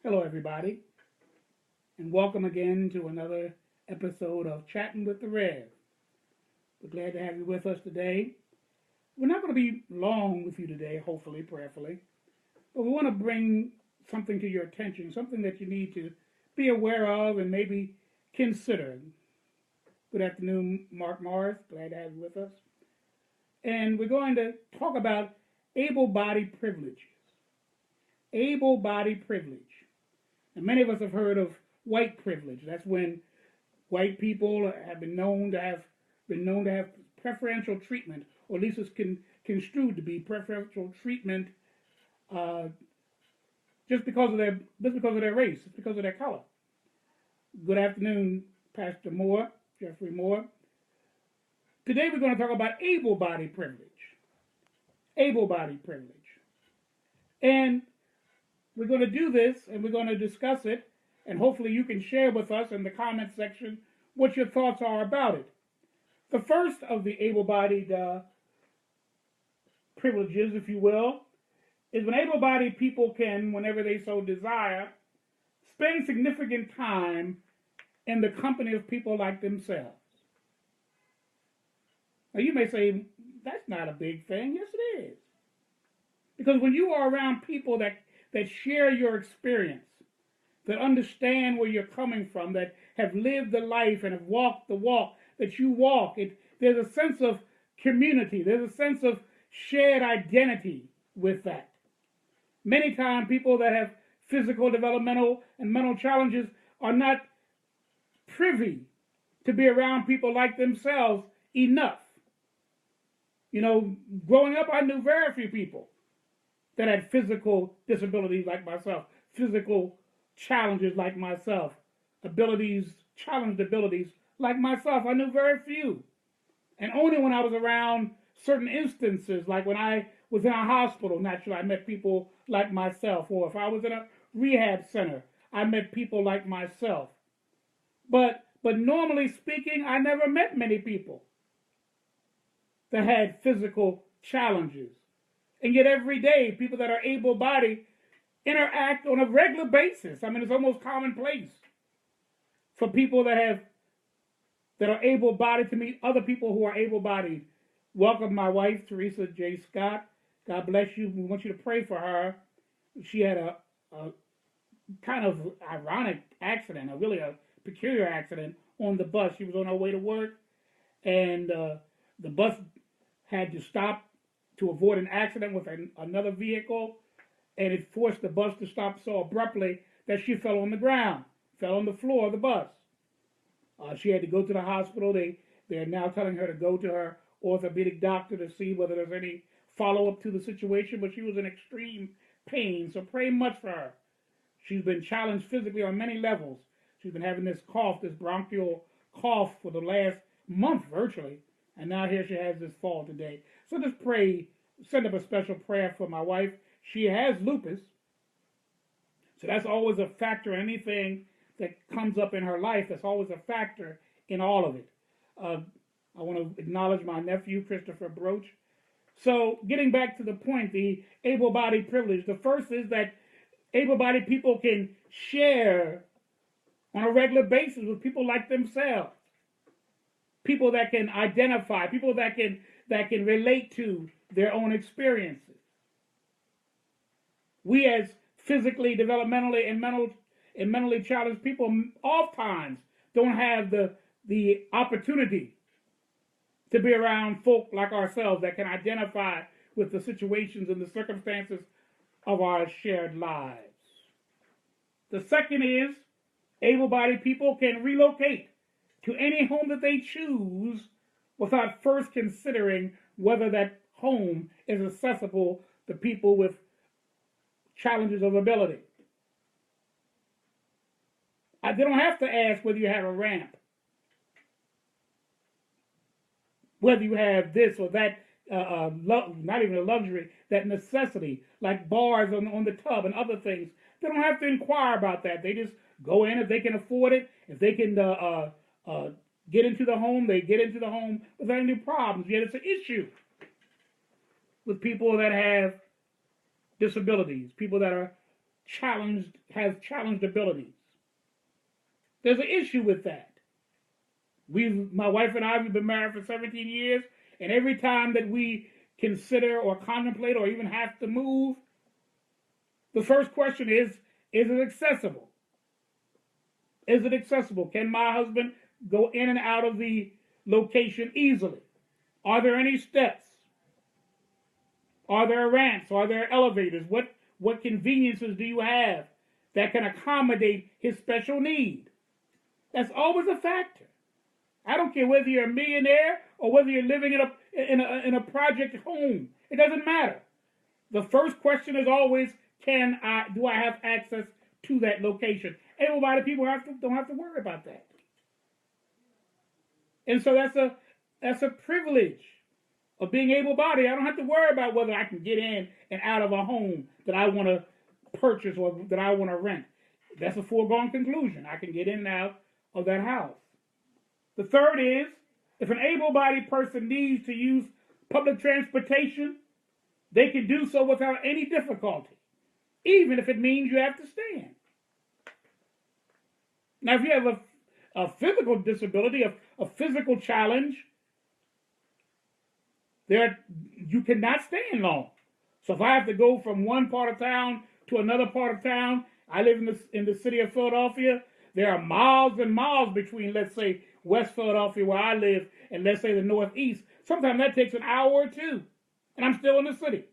Hello, everybody, and welcome again to another episode of Chatting with the Rev. We're glad to have you with us today. We're not going to be long with you today, hopefully, prayerfully, but we want to bring something to your attention, something that you need to be aware of and maybe consider. Good afternoon, Mark Morris. Glad to have you with us. And we're going to talk about able-bodied privileges. Able-bodied privilege. And many of us have heard of white privilege. That's when white people have been known to have preferential treatment, or at least it's construed to be preferential treatment, uh, just because of their race, just because of their color. Good afternoon, Pastor Moore, Jeffrey Moore. Today we're going to talk about able-bodied privilege. Able-bodied privilege, and we're going to do this, and we're going to discuss it, and hopefully you can share with us in the comment section what your thoughts are about it. The first of the able-bodied privileges, if you will, is when able-bodied people can, whenever they so desire, spend significant time in the company of people like themselves. Now you may say, that's not a big thing. Yes, it is. Because when you are around people that share your experience, that understand where you're coming from, that have lived the life and have walked the walk that you walk, there's a sense of community, there's a sense of shared identity with that. Many times, people that have physical, developmental, and mental challenges are not privy to be around people like themselves enough. Growing up, I knew very few people that had physical disabilities like myself, physical challenges like myself, challenged abilities like myself. I knew very few. And only when I was around certain instances, like when I was in a hospital, naturally, I met people like myself. Or if I was in a rehab center, I met people like myself. But normally speaking, I never met many people that had physical challenges. And yet every day, people that are able-bodied interact on a regular basis. I mean, it's almost commonplace for people that are able-bodied to meet other people who are able-bodied. Welcome my wife, Teresa J. Scott. God bless you. We want you to pray for her. She had a kind of ironic accident, a peculiar accident on the bus. She was on her way to work, and the bus had to stop to avoid an accident with another vehicle, and it forced the bus to stop so abruptly that she fell on the ground, fell on the floor of the bus. She had to go to the hospital. They're now telling her to go to her orthopedic doctor to see whether there's any follow-up to the situation, but she was in extreme pain, so pray much for her. She's been challenged physically on many levels. She's been having this cough, this bronchial cough for the last month virtually, and now here she has this fall today. So just pray, send up a special prayer for my wife. She has lupus, so that's always a factor in anything that comes up in her life. That's always a factor in all of it. I want to acknowledge my nephew, Christopher Broach. So getting back to the point, the able-bodied privilege. The first is that able-bodied people can share on a regular basis with people like themselves. People that can identify, people that can relate to their own experiences. We as physically, developmentally, and mentally challenged people oftentimes don't have the opportunity to be around folk like ourselves that can identify with the situations and the circumstances of our shared lives. The second is able-bodied people can relocate to any home that they choose without first considering whether that home is accessible to people with challenges of ability. They don't have to ask whether you have a ramp, whether you have this or that, not even a luxury, that necessity, like bars on the tub and other things. They don't have to inquire about that. They just go in if they can afford it. If they can get into the home, they get into the home without any problems. Yet it's an issue with people that have disabilities, people that are has challenged abilities. There's an issue with that. My wife and I, we've been married for 17 years, and every time that we consider or contemplate or even have to move, the first question is it accessible? Is it accessible? Can my husband go in and out of the location easily? Are there any steps? Are there ramps? Are there elevators? What conveniences do you have that can accommodate his special need? That's always a factor. I don't care whether you're a millionaire or whether you're living in a project home. It doesn't matter. The first question is always, do I have access to that location? Able-bodied people don't have to worry about that. And so that's a privilege of being able-bodied. I don't have to worry about whether I can get in and out of a home that I want to purchase or that I want to rent. That's a foregone conclusion. I can get in and out of that house. The third is, if an able-bodied person needs to use public transportation, they can do so without any difficulty, even if it means you have to stand. Now, if you have a physical disability, a physical challenge, you cannot stand long. So if I have to go from one part of town to another part of town, I live in the city of Philadelphia. There are miles and miles between, let's say, West Philadelphia, where I live, and let's say the Northeast. Sometimes that takes an hour or two, and I'm still in the city.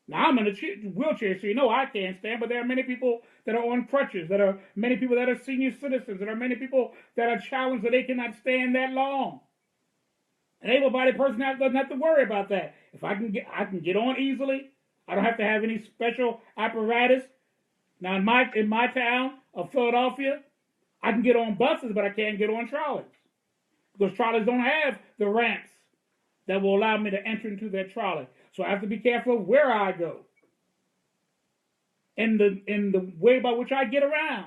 Now, I'm in a wheelchair, so you know I can't stand, but there are many people that are on crutches. There are many people that are senior citizens. There are many people that are challenged that they cannot stand that long. An able-bodied person doesn't have to worry about that. If I can get on easily. I don't have to have any special apparatus. Now, in my town of Philadelphia, I can get on buses, but I can't get on trolleys, because trolleys don't have the ramps that will allow me to enter into that trolley. So I have to be careful of where I go and the way by which I get around.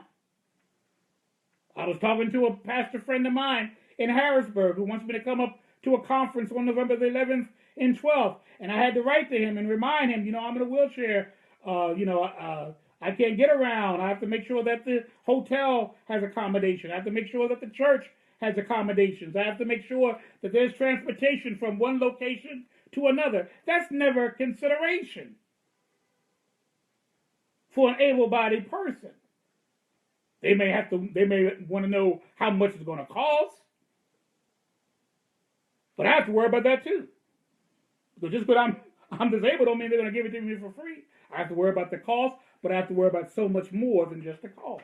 I was talking to a pastor friend of mine in Harrisburg who wants me to come up to a conference on November the 11th and 12th, and I had to write to him and remind him, I'm in a wheelchair. I can't get around. I have to make sure that the hotel has accommodation. I have to make sure that the church has accommodations. I have to make sure that there's transportation from one location to another. That's never a consideration for an able-bodied person. They may want to know how much it's going to cost, but I have to worry about that too. So just because I'm disabled don't mean they're going to give it to me for free. I have to worry about the cost, but I have to worry about so much more than just the cost.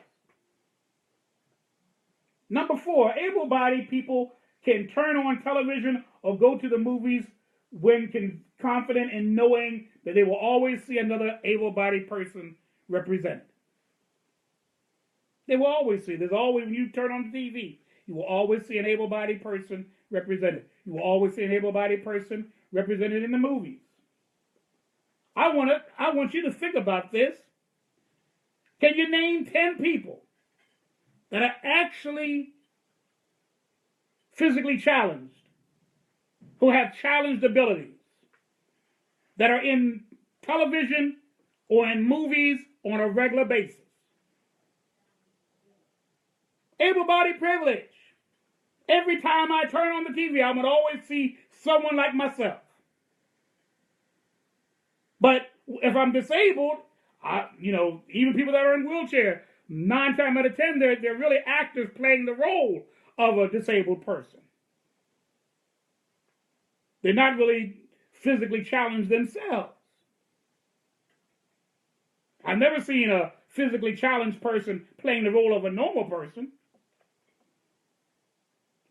Number 4, able-bodied people can turn on television or go to the movies when confident in knowing that they will always see another able-bodied person represented. They will always see. When you turn on the TV, you will always see an able-bodied person represented. You will always see an able-bodied person represented in the movies. I want you to think about this. Can you name 10 people that are actually physically challenged, who have challenged abilities, that are in television or in movies on a regular basis? Able-bodied privilege. Every time I turn on the TV, I would always see someone like myself. But if I'm disabled, even people that are in wheelchair, 9 times out of 10, they're really actors playing the role of a disabled person. They're not really physically challenged themselves. I've never seen a physically challenged person playing the role of a normal person.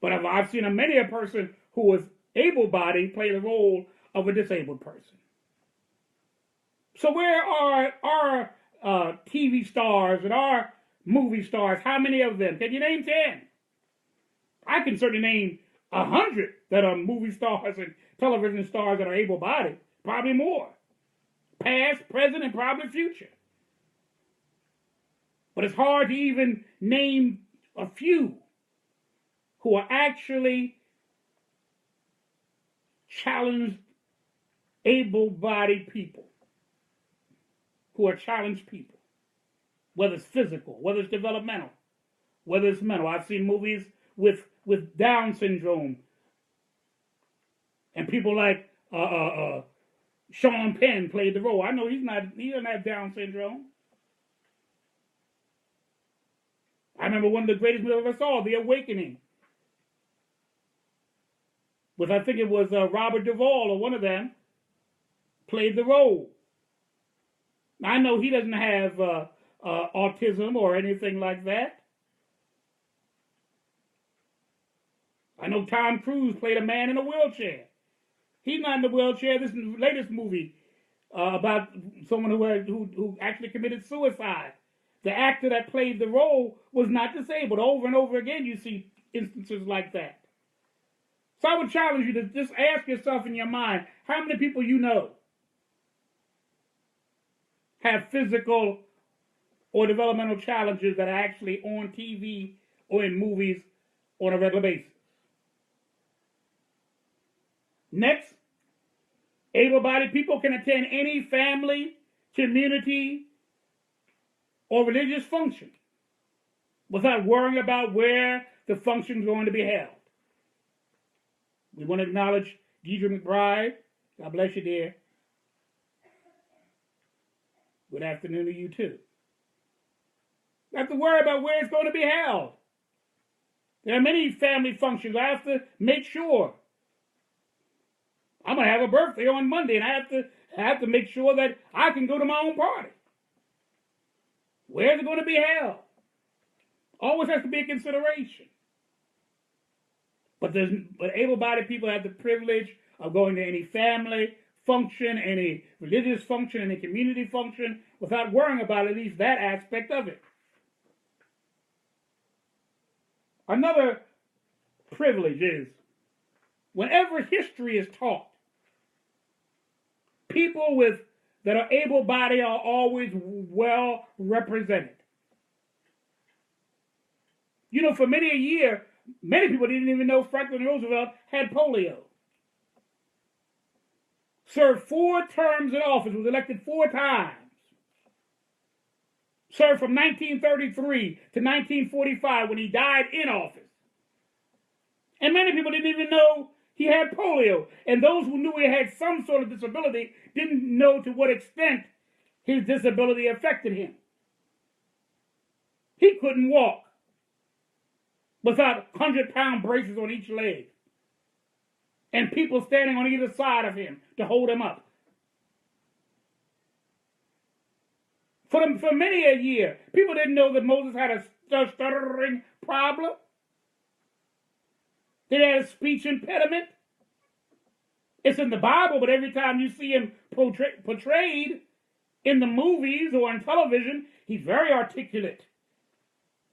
But I've seen many a person who was able-bodied play the role of a disabled person. So where are our TV stars and our movie stars? How many of them? Can you name 10? I can certainly name 100 that are movie stars and television stars that are able-bodied. Probably more. Past, present, and probably future. But it's hard to even name a few who are actually challenged, able-bodied people. who are challenged people, whether it's physical, whether it's developmental, whether it's mental. I've seen movies with Down syndrome and people like Sean Penn played the role. I know he doesn't have Down syndrome. I remember one of the greatest movies I ever saw, The Awakening, with I think it was Robert Duvall or one of them played the role. Now, I know he doesn't have autism or anything like that. I know Tom Cruise played a man in a wheelchair. He's not in the wheelchair. This is the latest movie about someone who actually committed suicide. The actor that played the role was not disabled. Over and over again, you see instances like that. So I would challenge you to just ask yourself in your mind, how many people you know have physical or developmental challenges that are actually on TV or in movies on a regular basis. Next, able-bodied people can attend any family, community, or religious function without worrying about where the function is going to be held. We want to acknowledge Deidre McBride. God bless you, dear. Good afternoon to you, too. You have to worry about where it's going to be held. There are many family functions. I have to make sure. I'm going to have a birthday on Monday, and I have to make sure that I can go to my own party. Where's it going to be held? Always has to be a consideration. But able-bodied people have the privilege of going to any family function, any religious function, any community function, without worrying about at least that aspect of it. Another privilege is, whenever history is taught, people that are able-bodied are always well represented. You know, for many a year, many people didn't even know Franklin Roosevelt had polio. Served 4 terms in office, was elected 4 times. Served from 1933 to 1945 when he died in office. And many people didn't even know he had polio. And those who knew he had some sort of disability didn't know to what extent his disability affected him. He couldn't walk without 100-pound braces on each leg, and people standing on either side of him to hold him up. For many a year, people didn't know that Moses had a stuttering problem. That he had a speech impediment. It's in the Bible, but every time you see him portrayed in the movies or on television, he's very articulate.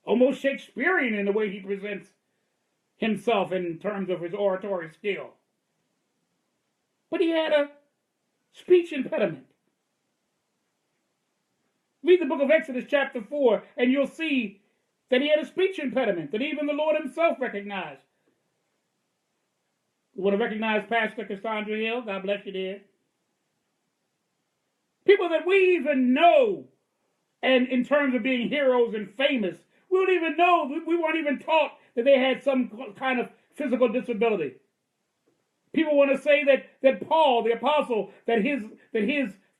Almost Shakespearean in the way he presents himself in terms of his oratory skill. But he had a speech impediment. Read the book of Exodus chapter 4 and you'll see that he had a speech impediment that even the Lord himself recognized. You want to recognize Pastor Cassandra Hill? God bless you, dear. People that we even know, and in terms of being heroes and famous, we don't even know, we weren't even taught that they had some kind of physical disability. People want to say that Paul, the apostle, that his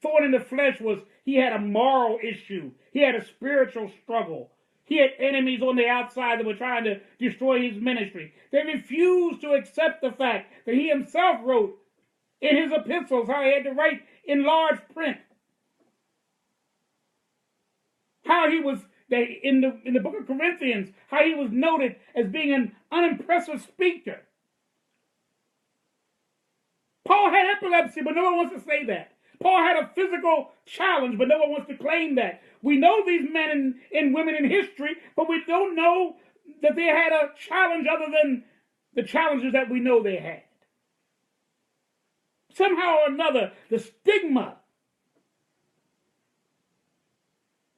thorn in the flesh was he had a moral issue. He had a spiritual struggle. He had enemies on the outside that were trying to destroy his ministry. They refused to accept the fact that he himself wrote in his epistles how he had to write in large print. How he was, in the book of Corinthians, how he was noted as being an unimpressive speaker. Paul had epilepsy, but no one wants to say that. Paul had a physical challenge, but no one wants to claim that. We know these men and women in history, but we don't know that they had a challenge other than the challenges that we know they had. Somehow or another, the stigma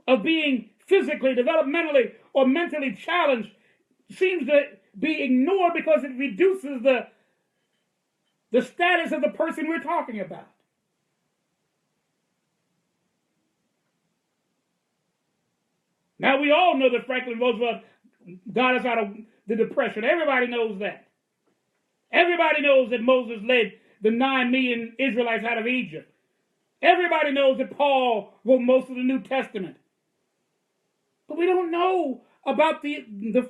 of being physically, developmentally, or mentally challenged seems to be ignored because it reduces the status of the person we're talking about. Now we all know that Franklin Roosevelt got us out of the Depression. Everybody knows that. Everybody knows that Moses led the 9 million Israelites out of Egypt. Everybody knows that Paul wrote most of the New Testament. But we don't know about the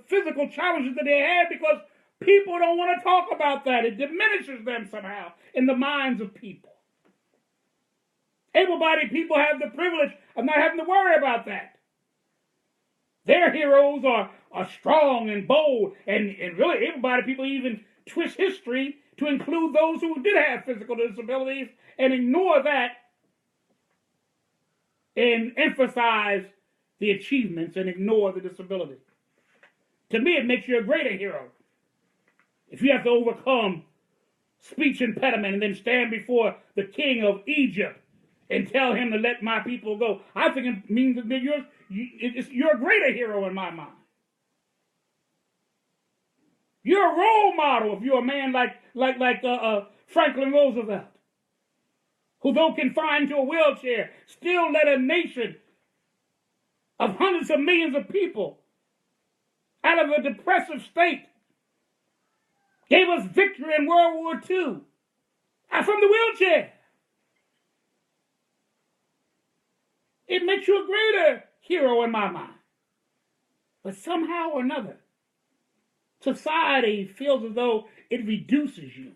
physical challenges that they had because people don't want to talk about that. It diminishes them somehow in the minds of people. Able-bodied people have the privilege of not having to worry about that. Their heroes are strong and bold, and really able-bodied people even twist history to include those who did have physical disabilities and ignore that and emphasize the achievements and ignore the disability. To me, it makes you a greater hero. If you have to overcome speech impediment and then stand before the king of Egypt and tell him to let my people go, I think it means that you're a greater hero in my mind. You're a role model if you're a man like Franklin Roosevelt, who, though confined to a wheelchair, still led a nation of hundreds of millions of people out of a depressive state, gave us victory in World War II from the wheelchair. It makes you a greater hero in my mind. But somehow or another, society feels as though it reduces you.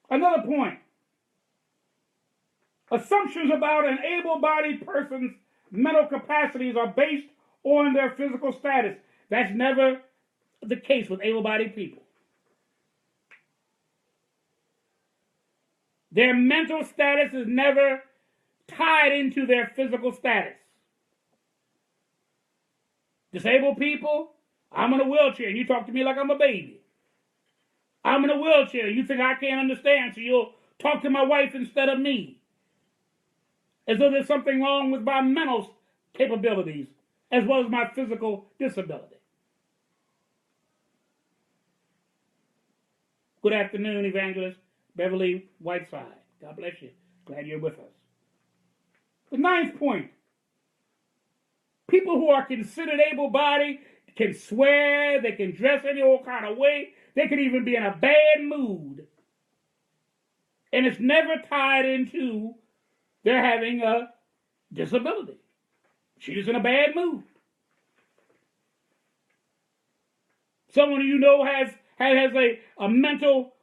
Another point. Assumptions about an able-bodied person's mental capacities are based on their physical status. That's never the case with able-bodied people. Their mental status is never tied into their physical status. Disabled people, I'm in a wheelchair and you talk to me like I'm a baby. I'm in a wheelchair, you think I can't understand, so you'll talk to my wife instead of me. As though there's something wrong with my mental capabilities as well as my physical disability. Good afternoon, Evangelist Beverly Whiteside. God bless you. Glad you're with us. The ninth point. People who are considered able-bodied can swear, they can dress any old kind of way, they can even be in a bad mood. And it's never tied into their having a disability. She's in a bad mood. Someone you know has a mental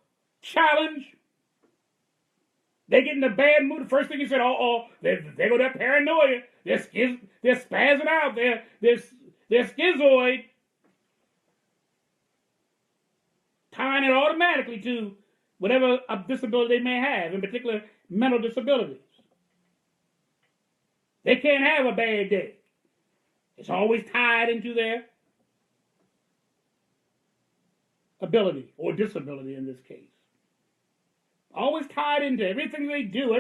challenge. They get in a bad mood. The first thing you said, they go that paranoia. They're spazzing out. They're schizoid. Tying it automatically to whatever disability they may have, in particular mental disabilities. They can't have a bad day. It's always tied into their ability or disability in this case. Always tied into everything they do,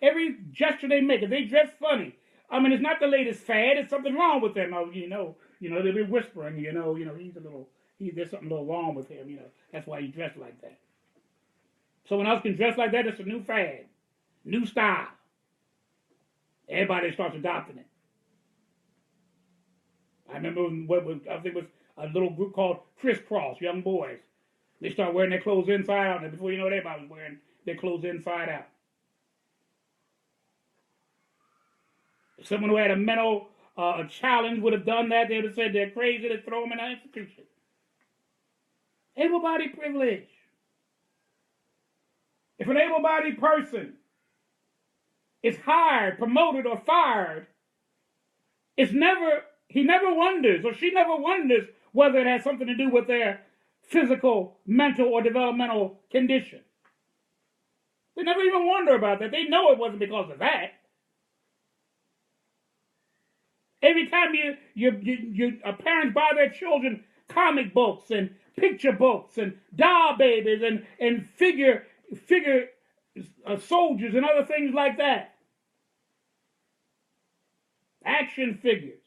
every gesture they make. If they dress funny, I mean, it's not the latest fad. It's something wrong with them. You know, they'll be whispering. There's something a little wrong with him. That's why he dressed like that. Someone else can dress like that. It's a new fad, new style. Everybody starts adopting it. I remember I think it was a little group called Crisscross, young boys. They start wearing their clothes inside out, and before you know it, everybody was wearing their clothes inside out. If someone who had a mental challenge would have done that, they would have said they're crazy, they'd throw them in an institution. Able-bodied privilege. If an able-bodied person is hired, promoted, or fired, he never wonders, or she never wonders whether it has something to do with their physical, mental, or developmental condition. They never even wonder about that. They know it wasn't because of that. Every time parents buy their children comic books and picture books and doll babies and figure soldiers and other things like that. Action figures.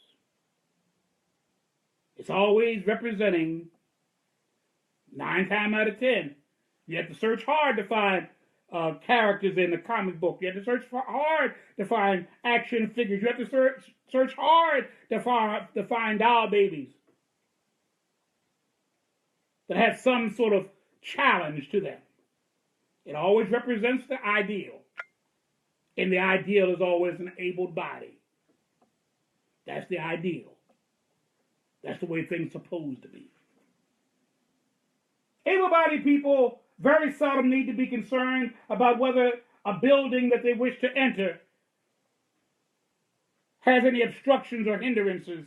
It's always representing 9 times out of 10. You have to search hard to find characters in the comic book. You have to search hard to find action figures. You have to search hard to find doll babies that have some sort of challenge to them. It always represents the ideal. And the ideal is always an able body. That's the ideal. That's the way things are supposed to be. Able-bodied people very seldom need to be concerned about whether a building that they wish to enter has any obstructions or hindrances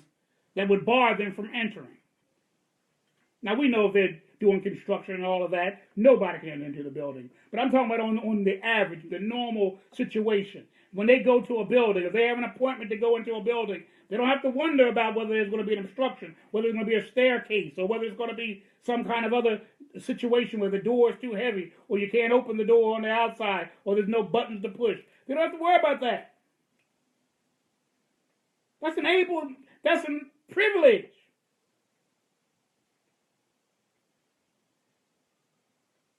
that would bar them from entering. Now, we know if they're doing construction and all of that, nobody can enter the building. But I'm talking about on the average, the normal situation. When they go to a building, if they have an appointment to go into a building, they don't have to wonder about whether there's going to be an obstruction, whether there's going to be a staircase, or whether it's going to be some kind of other situation where the door is too heavy, or you can't open the door on the outside, or there's no buttons to push. They don't have to worry about that. That's a privilege.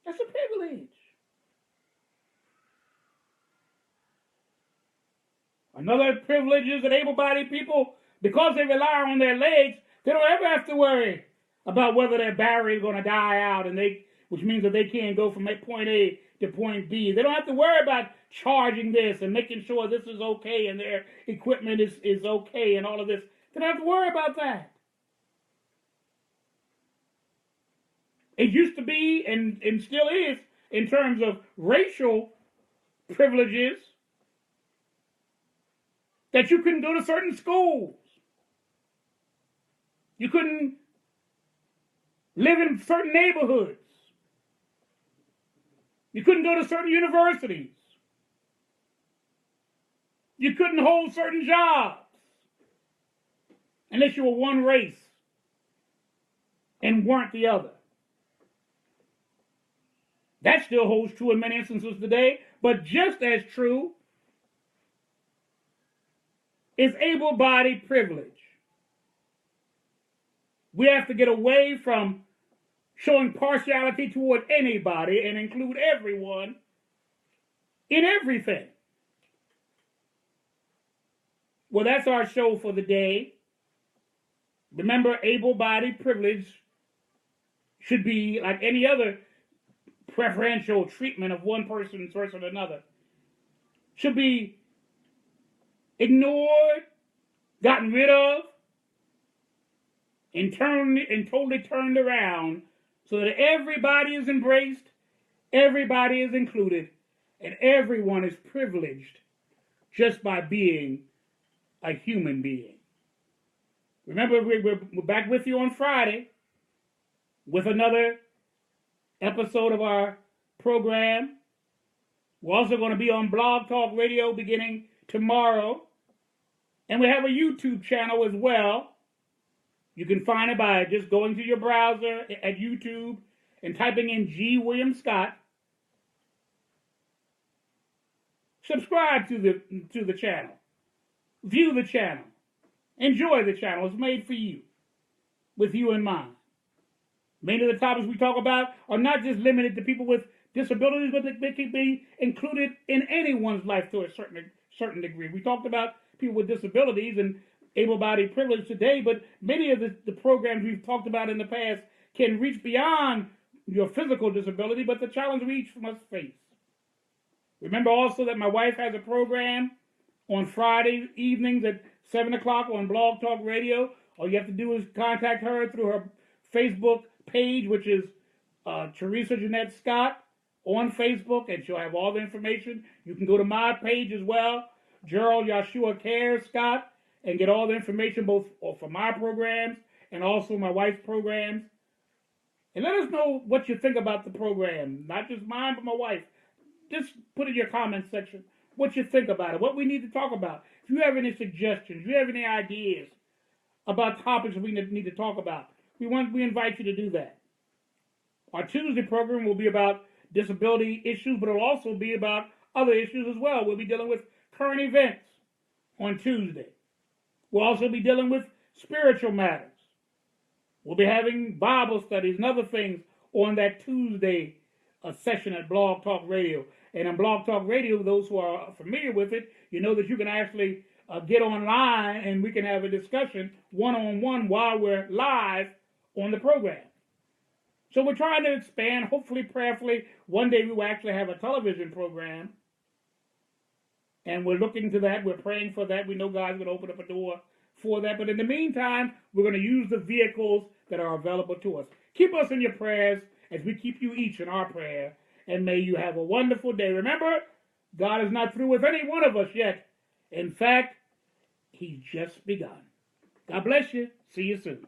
That's a privilege. Another privilege is that able-bodied people, because they rely on their legs, they don't ever have to worry about whether their battery is going to die out, which means that they can't go from point A to point B. They don't have to worry about charging this and making sure this is okay and their equipment is okay and all of this. They don't have to worry about that. It used to be, and still is, in terms of racial privileges, that you couldn't go to certain schools. You couldn't live in certain neighborhoods. You couldn't go to certain universities. You couldn't hold certain jobs unless you were one race and weren't the other. That still holds true in many instances today, but just as true is able-bodied privilege. We have to get away from showing partiality toward anybody and include everyone in everything. Well, that's our show for the day. Remember, able-bodied privilege should be like any other preferential treatment of one person versus another. Should be ignored, gotten rid of, and totally turned around so that everybody is embraced, everybody is included, and everyone is privileged just by being a human being. Remember, we're back with you on Friday with another episode of our program. We're also going to be on Blog Talk Radio beginning tomorrow. And we have a YouTube channel as well. You can find it by just going to your browser at YouTube and typing in G. William Scott. Subscribe to the channel. View the channel. Enjoy the channel. It's made for you, with you in mind. Many of the topics we talk about are not just limited to people with disabilities, but they can be included in anyone's life to a certain degree. We talked about people with disabilities and able-bodied privilege today, but many of the programs we've talked about in the past can reach beyond your physical disability, but the challenge we each must face. Remember also that my wife has a program on Friday evenings at 7 o'clock on Blog Talk Radio. All you have to do is contact her through her Facebook page, which is Teresa Jeanette Scott on Facebook, and she'll have all the information. You can go to my page as well, Gerald Yeshua Cares Scott, and get all the information both for my programs and also my wife's programs. And let us know what you think about the program, not just mine, but my wife. Just put in your comment section what you think about it, what we need to talk about. If you have any suggestions, if you have any ideas about topics we need to talk about, we invite you to do that. Our Tuesday program will be about disability issues, but it'll also be about other issues as well. We'll be dealing with current events on Tuesday. We'll also be dealing with spiritual matters. We'll be having Bible studies and other things on that Tuesday a session at Blog Talk Radio. And on Blog Talk Radio, those who are familiar with it, you know that you can actually get online and we can have a discussion one-on-one while we're live on the program. So we're trying to expand, hopefully, prayerfully. One day we will actually have a television program. And we're looking to that. We're praying for that. We know God's going to open up a door for that. But in the meantime, we're going to use the vehicles that are available to us. Keep us in your prayers as we keep you each in our prayer. And may you have a wonderful day. Remember, God is not through with any one of us yet. In fact, He's just begun. God bless you. See you soon.